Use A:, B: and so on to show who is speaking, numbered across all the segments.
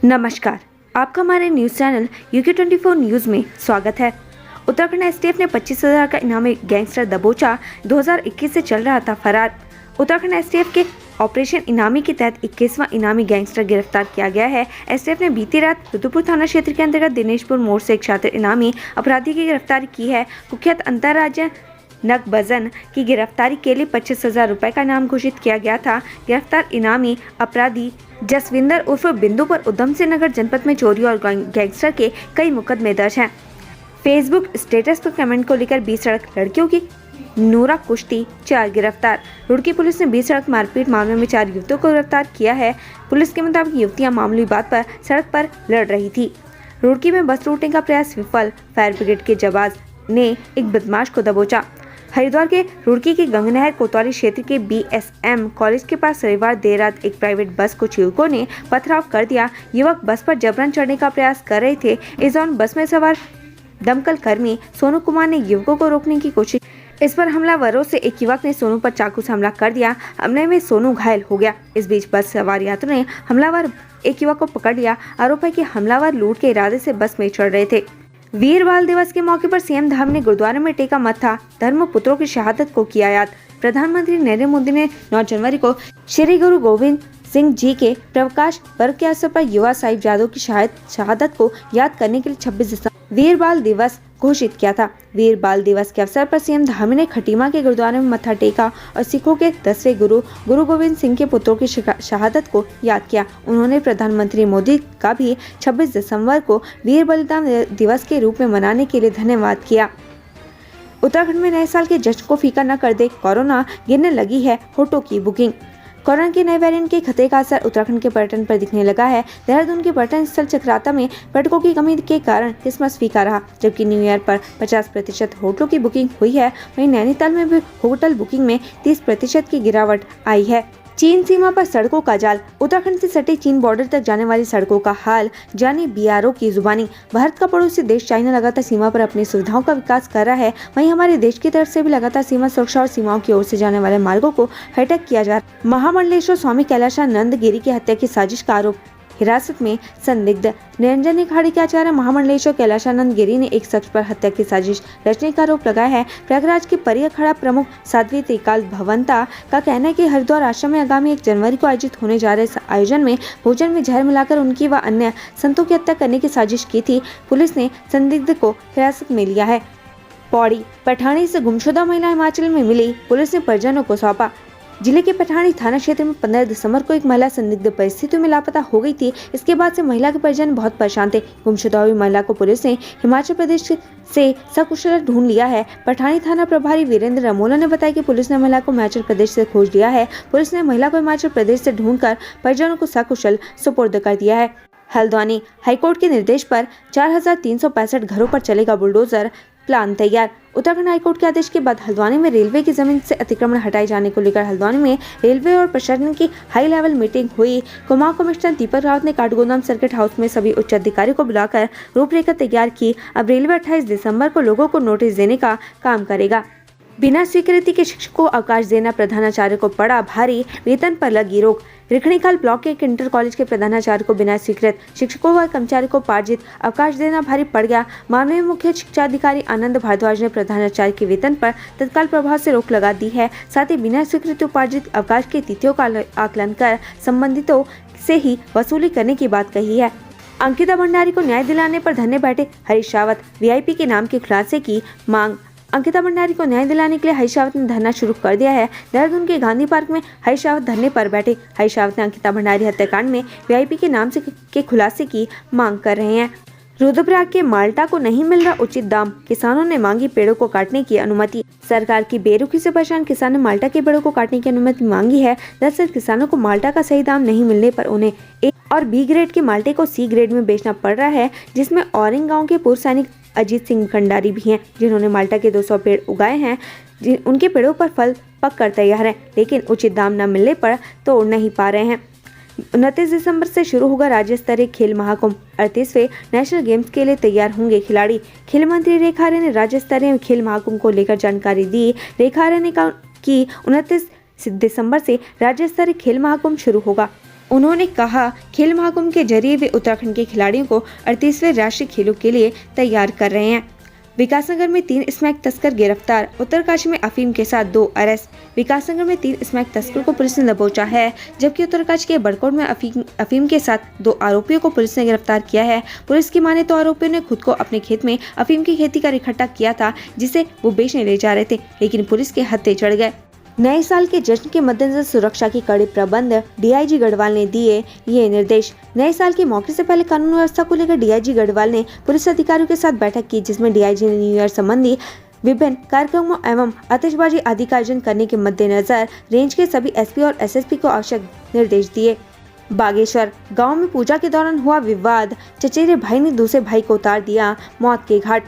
A: नमस्कार, आपका हमारे न्यूज़ चैनल UK24 न्यूज़ में स्वागत है। उत्तराखंड एसटीएफ ने 25,000 का इनामी गैंगस्टर दबोचा 2021 से चल रहा था फरार। उत्तराखंड एसटीएफ के ऑपरेशन इनामी के तहत 21वां इनामी गैंगस्टर गिरफ्तार किया गया है। एसटीएफ ने बीती रात रुद्रपुर थाना क्षेत्र के अंतर्गत दिनेशपुर मोड़ से एक छात्र इनामी अपराधी की गिरफ्तारी की है। कुख्यात अंतर्राज्य नकबजन की गिरफ्तारी के लिए 25,000 रुपए का इनाम घोषित किया गया था। गिरफ्तार इनामी अपराधी जसविंदर उर्फ बिंदु पर उधम सिंह नगर जनपद में चोरी और गैंगस्टर के कई मुकदमे दर्ज हैं। फेसबुक स्टेटस पर कमेंट को लेकर 20 सड़क लड़कियों की नूरा कुश्ती 4 गिरफ्तार। रुड़की पुलिस ने 20 सड़क मारपीट मामले में 4 युवतियों को गिरफ्तार किया है। पुलिस के मुताबिक युवतियां मामूली बात पर सड़क पर लड़ रही थी। रुड़की में बस लूटने का प्रयास विफल, फायर ब्रिगेड के जवान ने एक बदमाश को दबोचा। हरिद्वार के रुड़की के गंगनहर कोतवाली क्षेत्र के BSM कॉलेज के पास रविवार देर रात एक प्राइवेट बस को युवकों ने पथराव कर दिया। युवक बस पर जबरन चढ़ने का प्रयास कर रहे थे। इस दौरान बस में सवार दमकल कर्मी सोनू कुमार ने युवकों को रोकने की कोशिश। इस पर हमलावरों से एक युवक ने सोनू पर चाकू से हमला कर दिया। हमले में सोनू घायल हो गया। इस बीच बस सवार यात्रियों ने हमलावर एक युवक को पकड़ लिया। आरोप है कि हमलावर लूट के इरादे से बस में चढ़ रहे थे। वीर बाल दिवस के मौके पर सीएम धाम ने गुरुद्वारे में टेका मत्था, धर्म पुत्रों की शहादत को किया याद। प्रधानमंत्री नरेंद्र मोदी ने 9 जनवरी को श्री गुरु गोविंद सिंह जी के प्रकाश पर्व के अवसर पर युवा साहिबजादों की शहादत को याद करने के लिए 26 दिसंबर वीर बाल दिवस घोषित किया था। वीर बाल दिवस के अवसर पर सीएम धामी ने खटीमा के गुरुद्वारे में मत्था टेका और सिखों के 10वें गुरु गोविंद सिंह के पुत्रों की शहादत को याद किया। उन्होंने प्रधानमंत्री मोदी का भी 26 दिसंबर को वीर बलिदान दिवस के रूप में मनाने के लिए धन्यवाद किया। उत्तराखंड में नए साल के जश्न को फीका न कर दे कोरोना, गिरने लगी है होटलों की बुकिंग। कोरोना के नए वेरिएंट के खतरे का असर उत्तराखंड के पर्यटन पर दिखने लगा है। देहरादून के पर्यटन स्थल चक्राता में पर्यटकों की कमी के कारण क्रिसमस फीका रहा, जबकि न्यू ईयर पर 50% होटलों की बुकिंग हुई है। वहीं नैनीताल में भी होटल बुकिंग में 30% की गिरावट आई है। चीन सीमा पर सड़कों का जाल। उत्तराखंड से सटे चीन बॉर्डर तक जाने वाली सड़कों का हाल जाने BRO की जुबानी। भारत का पड़ोसी देश चाइना लगातार सीमा पर अपनी सुविधाओं का विकास कर रहा है। वहीं हमारे देश की तरफ से भी लगातार सीमा सुरक्षा और सीमाओं की ओर से जाने वाले मार्गों को हाईटेक किया जा रहा है। महामंडलेश्वर स्वामी कैलाशानंद गिरी की हत्या की साजिश का आरोप, हिरासत में संदिग्ध। निरंजन अखाड़े के आचार्य महामंडलेश्वर कैलाशानंद गिरी ने एक शख्स पर हत्या की साजिश रचने का आरोप लगाया है। प्रयागराज के परिय अखाड़ा प्रमुख साध्वी त्रिकाल भवंता का कहना है कि हरिद्वार आश्रम में आगामी 1 जनवरी को आयोजित होने जा रहे आयोजन में भोजन में जहर मिलाकर उनकी व अन्य संतों की हत्या करने की साजिश की थी। पुलिस ने संदिग्ध को हिरासत में लिया है। पौड़ी पठानी से गुमशुदा महिला हिमाचल में मिली, पुलिस ने परिजनों को सौंपा। जिले के पठानी थाना क्षेत्र में 15 दिसंबर को एक महिला संदिग्ध परिस्थितियों में लापता हो गई थी। इसके बाद से महिला के परिजन बहुत परेशान थे। गुमशुदा हुई महिला को पुलिस ने हिमाचल प्रदेश से सकुशल ढूंढ लिया है। पठानी थाना प्रभारी वीरेंद्र रमोला ने बताया कि पुलिस ने महिला को हिमाचल प्रदेश से खोज लिया है। पुलिस ने महिला को हिमाचल प्रदेश से ढूंढकर परिजनों को सकुशल सुपुर्द कर दिया है। हल्द्वानी हाईकोर्ट के निर्देश पर 4,365 घरों पर चलेगा बुलडोजर, प्लान तैयार। उत्तराखंड हाईकोर्ट के आदेश के बाद हल्द्वानी में रेलवे की जमीन से अतिक्रमण हटाए जाने को लेकर हल्द्वानी में रेलवे और प्रशासन की हाई लेवल मीटिंग हुई। कुमाऊं कमिश्नर दीपक रावत ने काठगोदाम सर्किट हाउस में सभी उच्च अधिकारियों को बुलाकर रूपरेखा तैयार की। अब रेलवे 28 दिसंबर को लोगों को नोटिस देने का काम करेगा। बिना स्वीकृति के शिक्षक को अवकाश देना प्रधानाचार्य को पड़ा भारी, वेतन पर लगी रोक। रिखणीखाल ब्लॉक के एक इंटर कॉलेज के प्रधानाचार्य को बिना स्वीकृत शिक्षकों व कर्मचारियों को पार्जित अवकाश देना भारी पड़ गया। मामले में मुख्य शिक्षा अधिकारी आनंद भारद्वाज ने प्रधानाचार्य के वेतन पर तत्काल प्रभाव से रोक लगा दी है। साथ ही बिना स्वीकृत उपार्जित अवकाश की तिथियों का आकलन कर संबंधितों से ही वसूली करने की बात कही है। अंकिता भंडारी को न्याय दिलाने पर धरने बैठे हरीश रावत, VIP के नाम के खुलासे की मांग। अंकिता भंडारी को न्याय दिलाने के लिए हरीश रावत ने धरना शुरू कर दिया है। देहरादून के गांधी पार्क में हरीश रावत धरने पर बैठे। हरीश रावत ने अंकिता भंडारी हत्याकांड में VIP के नाम से के खुलासे की मांग कर रहे हैं। रुद्रप्रयाग के माल्टा को नहीं मिल रहा उचित दाम, किसानों ने मांगी पेड़ों को काटने की अनुमति। सरकार की बेरुखी से परेशान किसान ने माल्टा के पेड़ों को काटने की अनुमति मांगी है। दरअसल किसानों को माल्टा का सही दाम नहीं मिलने पर उन्हें A और B ग्रेड के माल्टे को C ग्रेड में बेचना पड़ रहा है, जिसमें औरिंग गाँव के पूर्व सैनिक अजीत सिंह भंडारी भी हैं, जिन्होंने माल्टा के 200 पेड़ उगाए हैं। उनके पेड़ों पर फल पक कर तैयार है, लेकिन उचित दाम न मिलने पर तोड़ नहीं पा रहे हैं। 29 दिसंबर से शुरू होगा राज्य स्तरीय खेल महाकुंभ। 38वें नेशनल गेम्स के लिए तैयार होंगे खिलाड़ी। खेल मंत्री रेखा आर्य ने राज्य स्तरीय खेल महाकुंभ को लेकर जानकारी दी। रेखा आर्य ने कहा कि 29 दिसंबर से राज्य स्तरीय खेल महाकुंभ शुरू होगा। उन्होंने कहा, खेल महाकुंभ के जरिए वे उत्तराखंड के खिलाड़ियों को 38वें राष्ट्रीय खेलों के लिए तैयार कर रहे हैं। विकासनगर में 3 स्मैक तस्कर गिरफ्तार। उत्तरकाशी में अफीम के साथ 2 अरेस्ट। विकासनगर में 3 स्मैक तस्कर को पुलिस ने दबोचा है, जबकि उत्तरकाशी के बड़कोट में अफीम के साथ 2 आरोपियों को पुलिस ने गिरफ्तार किया है। पुलिस की माने तो आरोपियों ने खुद को अपने खेत में अफीम की खेती कर इकट्ठा किया था, जिसे वो बेचने ले जा रहे थे, लेकिन पुलिस के हत्थे चढ़ गए। नए साल के जश्न के मद्देनजर सुरक्षा के कड़े प्रबंध, डीआईजी गढ़वाल ने दिए ये निर्देश। नए साल के मौके से पहले कानून व्यवस्था को लेकर डीआईजी गढ़वाल ने पुलिस अधिकारियों के साथ बैठक की, जिसमें डीआईजी ने न्यू ईयर संबंधी विभिन्न कार्यक्रमों एवं आतिशबाजी आदि का आयोजन करने के मद्देनजर रेंज के सभी एसपी और एसएसपी को आवश्यक निर्देश दिए। बागेश्वर गांव में पूजा के दौरान हुआ विवाद, चचेरे भाई ने दूसरे भाई को उतार दिया मौत के घाट।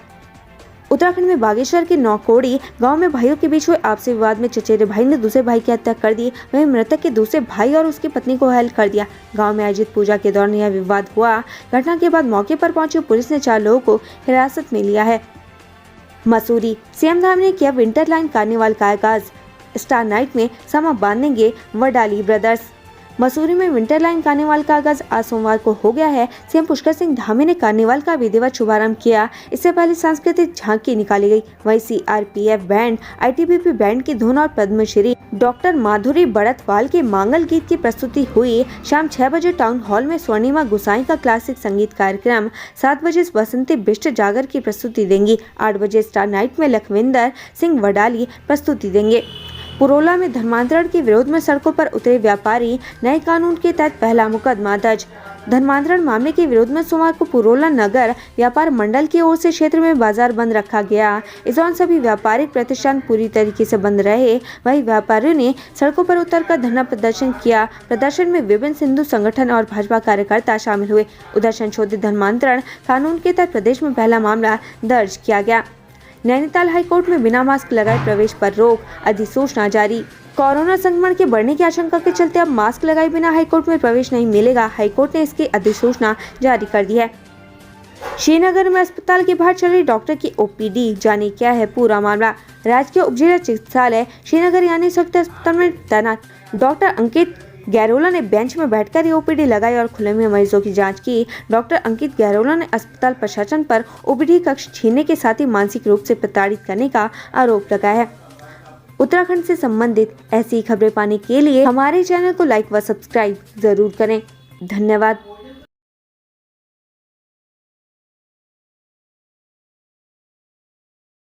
A: उत्तराखंड में बागेश्वर के नौकोड़ी गांव में भाइयों के बीच हुए आपसी विवाद में चचेरे भाई ने दूसरे भाई की हत्या कर दी, वहीं मृतक के दूसरे भाई और उसकी पत्नी को घायल कर दिया। गांव में आयोजित पूजा के दौरान यह विवाद हुआ। घटना के बाद मौके पर पहुंची पुलिस ने 4 लोगों को हिरासत में लिया है। मसूरी सीएम धाम ने किया विंटर लाइन कार्निवाल का आगाज। स्टार नाइट में समा बांधेंगे वडाली ब्रदर्स। मसूरी में विंटर लाइन कार्निवाल का आगाज आज सोमवार को हो गया है। सीएम पुष्कर सिंह धामी ने कार्निवाल का विधिवत शुभारंभ किया। इससे पहले सांस्कृतिक झांकी निकाली गई। वहीं सीआरपीएफ बैंड, आईटीबीपी बैंड की धुन और पद्मश्री डॉक्टर माधुरी बड़तवाल के मांगल गीत की प्रस्तुति हुई। शाम 6 बजे टाउन हॉल में स्वर्णिमा गुसाई का क्लासिक संगीत कार्यक्रम, 7 बजे बसंती बिष्ट जागर की प्रस्तुति देंगी। 8 बजे स्टार नाइट में लखविंदर सिंह वडाली प्रस्तुति देंगे। पुरोला में धर्मांतरण के विरोध में सड़कों पर उतरे व्यापारी, नए कानून के तहत पहला मुकदमा दर्ज। धर्मांतरण मामले के विरोध में सोमवार को पुरोला नगर व्यापार मंडल की ओर से क्षेत्र में बाजार बंद रखा गया। इस दौरान सभी व्यापारिक प्रतिष्ठान पूरी तरीके से बंद रहे। वहीं व्यापारियों ने सड़कों पर उतरकर धरना प्रदर्शन किया। प्रदर्शन में विभिन्न हिंदू संगठन और भाजपा कार्यकर्ता शामिल हुए। उधर संशोधित धर्मांतरण कानून के तहत प्रदेश में पहला मामला दर्ज किया गया। नैनीताल हाईकोर्ट में बिना मास्क लगाए प्रवेश पर रोक, अधिसूचना जारी। कोरोना संक्रमण के बढ़ने की आशंका के चलते अब मास्क लगाए बिना हाईकोर्ट में प्रवेश नहीं मिलेगा। हाईकोर्ट ने इसकी अधिसूचना जारी कर दी है। श्रीनगर में अस्पताल के बाहर चल रही डॉक्टर की ओपीडी, जाने क्या है पूरा मामला। राजकीय उपजिला चिकित्सालय श्रीनगर यानी संयुक्त अस्पताल में तैनात डॉक्टर अंकित गैरोला ने बेंच में बैठकर ओपीडी लगाई और खुले में मरीजों की जांच की। डॉक्टर अंकित गैरोला ने अस्पताल प्रशासन पर ओपीडी कक्ष छीनने के साथ ही मानसिक रूप से प्रताड़ित करने का आरोप लगाया है। उत्तराखंड से संबंधित ऐसी खबरें पाने के लिए हमारे चैनल को लाइक व सब्सक्राइब जरूर करें। धन्यवाद।